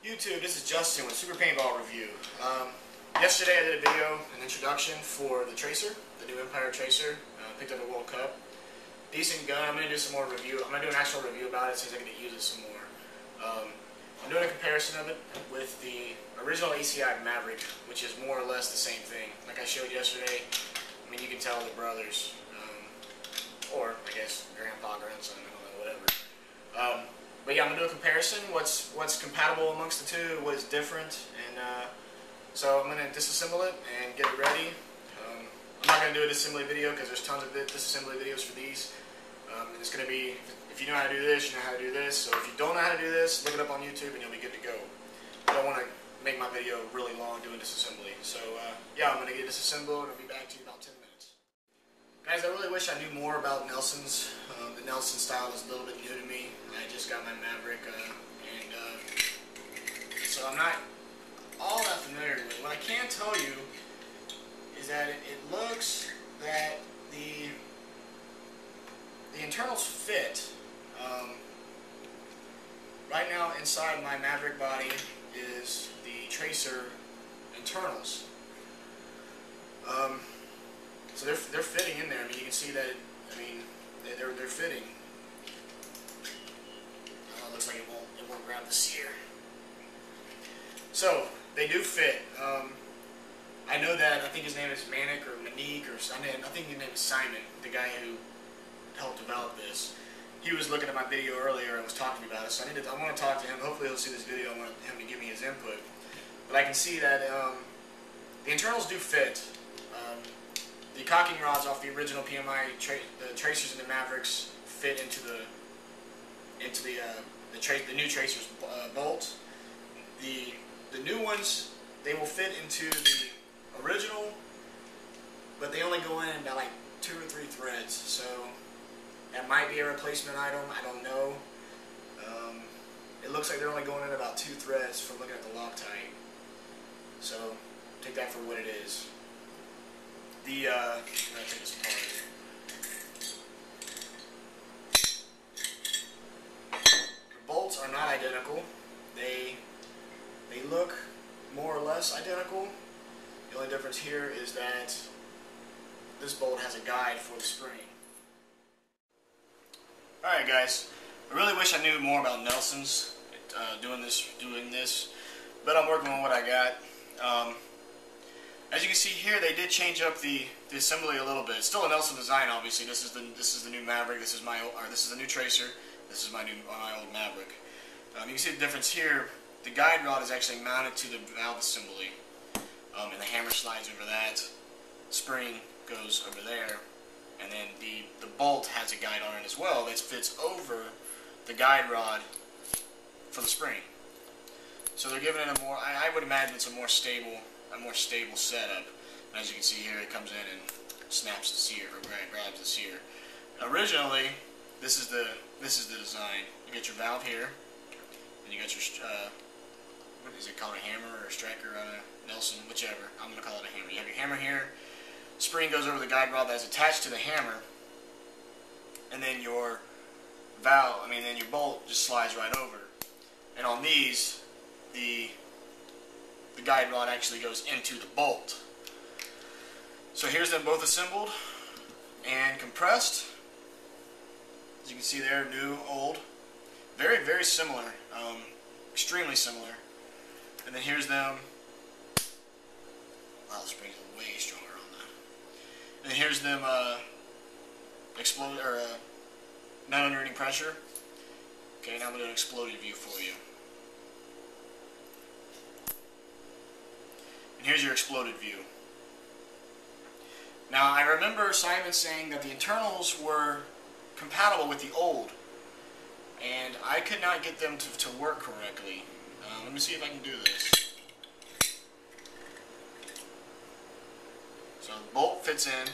YouTube, this is Justin with Super Paintball Review. Yesterday I did a video, an introduction for the Tracer, the new Empire Trracer. Picked up a World Cup. Decent gun. I'm going to do some more review. I'm going to do an actual review about it since I get to use it some more. I'm doing a comparison of it with the original ACI Maverick, which is more or less the same thing. Like I showed yesterday, I mean, you can tell they're brothers. Or, I guess, grandpa, grandson, I don't know, whatever. But yeah, I'm going to do a comparison, what's compatible amongst the two, what is different, and so I'm going to disassemble it and get it ready. I'm not going to do a disassembly video because there's tons of disassembly videos for these. And it's going to be, if you know how to do this, you know how to do this. So if you don't know how to do this, look it up on YouTube and you'll be good to go. I don't want to make my video really long doing disassembly. So yeah, I'm going to get disassembled and I'll be back to you in about 10 minutes. Guys, I really wish I knew more about Nelson's. The Nelson style is a little bit new to me. I just got my Maverick, and so I'm not all that familiar with it. What I can tell you is that it looks that the internals fit. Right now, inside my Maverick body is the Tracer internals. So they're fitting in there. I mean, you can see that. I mean, they're fitting. Looks like it won't grab the sear. So they do fit. I know that. I think his name is Manic or Manique, or I think his name is Simon, the guy who helped develop this. He was looking at my video earlier and was talking about it. So I want to talk to him. Hopefully he'll see this video. I want him to give me his input. But I can see that the internals do fit. The cocking rods off the original PMI Trracers and the Mavericks fit into the new Tracer's bolt. The new ones, they will fit into the original, but they only go in about like 2 or 3 threads. So that might be a replacement item. I don't know. It looks like they're only going in about 2 threads from looking at the Loctite. So take that for what it is. I'm gonna take this apart. The bolts are not identical. They look more or less identical. The only difference here is that this bolt has a guide for the spring. Alright guys, I really wish I knew more about Nelson's doing this, but I'm working on what I got. As you can see here, they did change up the assembly a little bit. It's still a Nelson design, obviously. This is the new Maverick. This is the new Tracer. This is my old Maverick. You can see the difference here. The guide rod is actually mounted to the valve assembly, and the hammer slides over that. Spring goes over there, and then the bolt has a guide on it as well that fits over the guide rod for the spring. So they're giving it a more, I would imagine it's a more stable setup. And as you can see here, it comes in and snaps the sear, or grabs the sear. Originally, this is the design. You get your valve here, and you got your what is it called, a hammer or a striker on a Nelson, whichever. I'm gonna call it a hammer. You have your hammer here. Spring goes over the guide rod that's attached to the hammer, and then your then your bolt just slides right over. And on these, the guide rod actually goes into the bolt. So here's them both assembled and compressed. As you can see there, new, old. Very, very similar. Extremely similar. And then here's them. Wow, the spring's way stronger on that. And then here's them not under any pressure. Okay, now I'm going to do an exploded view for you. And here's your exploded view. Now, I remember Simon saying that the internals were compatible with the old, and I could not get them to work correctly. Let me see if I can do this. So the bolt fits in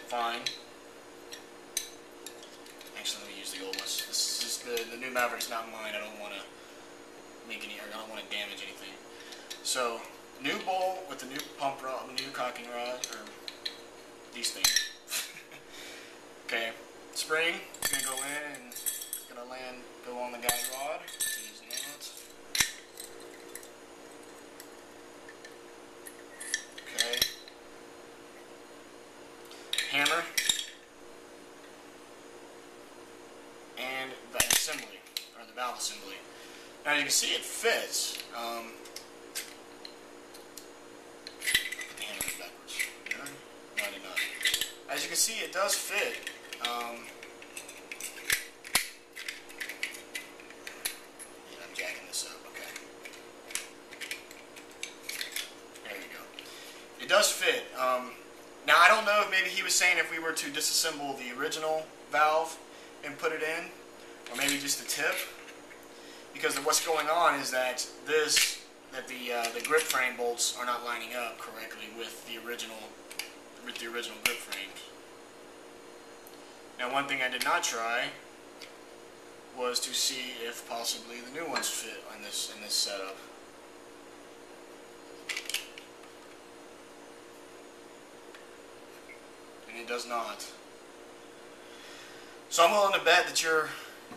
fine. Actually, let me use the old ones. This is the new Maverick's not mine. I don't want to I don't want to damage anything. So new bolt with the new pump rod, new cocking rod, or these things. Okay, spring is going to go in and it's going to go on the guide rod. It is not. hammer and the assembly, or the valve assembly. Now you can see it fits. Put the hammer backwards. No, I did not. As you can see, it does fit. Yeah, I'm jacking this up. Okay. There you go. It does fit. Now I don't know if maybe he was saying if we were to disassemble the original valve and put it in, or maybe just the tip, because what's going on is that the grip frame bolts are not lining up correctly with the original grip frames. Now, one thing I did not try was to see if possibly the new ones fit in this setup. And it does not. So I'm willing to bet that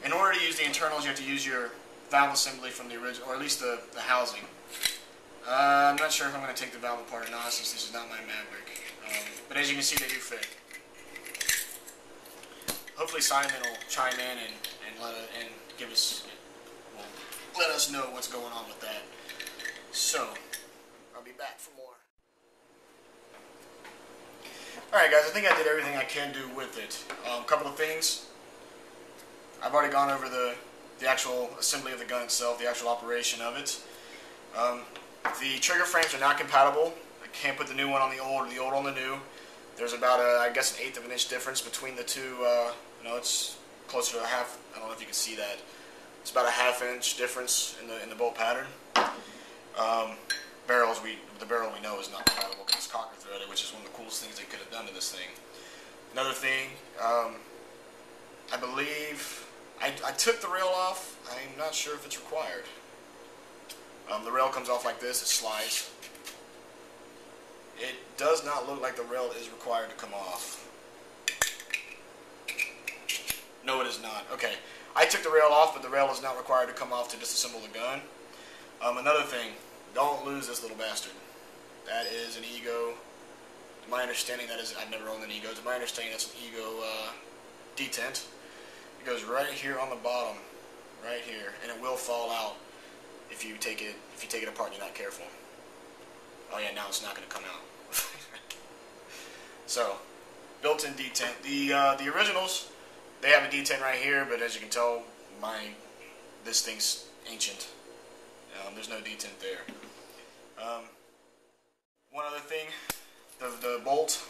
in order to use the internals, you have to use your valve assembly from the original, or at least the housing. I'm not sure if I'm going to take the valve apart or not, since this is not my Maverick. But as you can see, they do fit. Hopefully Simon will chime in and give us, let us know what's going on with that. So, I'll be back for more. Alright guys, I think I did everything I can do with it. A couple of things. I've already gone over the actual assembly of the gun itself, the actual operation of it. The trigger frames are not compatible. I can't put the new one on the old or the old on the new. There's about I guess an 1/8 of an inch difference between the two. No, it's closer to a half. I don't know if you can see that. It's about a 1/2 inch difference in the bolt pattern. The barrel we know is not compatible because it's cocker threaded, which is one of the coolest things they could have done to this thing. Another thing, I believe I took the rail off. I'm not sure if it's required. The rail comes off like this. It slides. It does not look like the rail is required to come off. No, it is not. Okay, I took the rail off, but the rail is not required to come off to disassemble the gun. Another thing, don't lose this little bastard. That is an Ego. To my understanding, I've never owned an Ego. To my understanding, that's an Ego detent. It goes right here on the bottom, right here, and it will fall out if you take it apart and you're not careful. Oh yeah, now it's not going to come out. So, built-in detent. The originals, they have a detent right here, but as you can tell, this thing's ancient. There's no detent there. One other thing, the bolt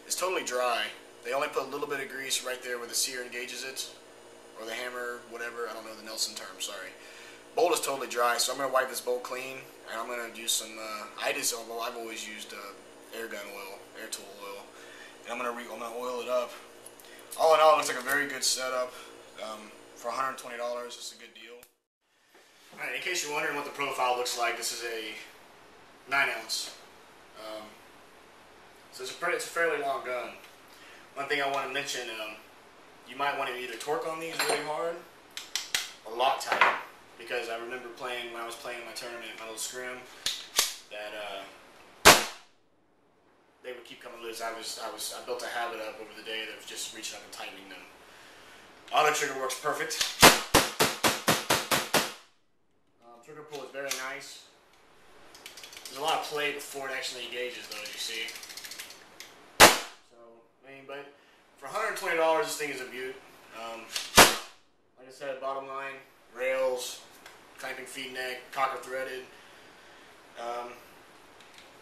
is totally dry. They only put a little bit of grease right there where the sear engages it, or the hammer, whatever. I don't know the Nelson term. Sorry. Bolt is totally dry, so I'm going to wipe this bolt clean, and I'm going to use some, I've always used air gun oil, air tool oil, and I'm going to oil it up. All in all, it looks like a very good setup. For $120, it's a good deal. Alright, in case you're wondering what the profile looks like, this is a 9-ounce. So it's a fairly long gun. One thing I want to mention, you might want to either torque on these really hard, or lock tight. Because I remember when I was playing my tournament, my little scrim, that they would keep coming loose. I built a habit up over the day of just reaching up and tightening them. Auto trigger works perfect. Trigger pull is very nice. There's a lot of play before it actually engages, though, as you see. So, but for $120, this thing is a beaut. Like I said, bottom line, rails, clamping feed neck, cocker threaded.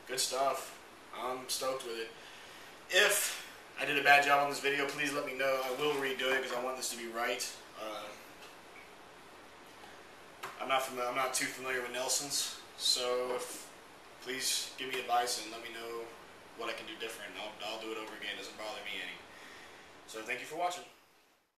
Good stuff. I'm stoked with it. If I did a bad job on this video, please let me know. I will redo it because I want this to be right. I'm not too familiar with Nelson's, so please give me advice and let me know what I can do different. I'll do it over again. It doesn't bother me any. So thank you for watching.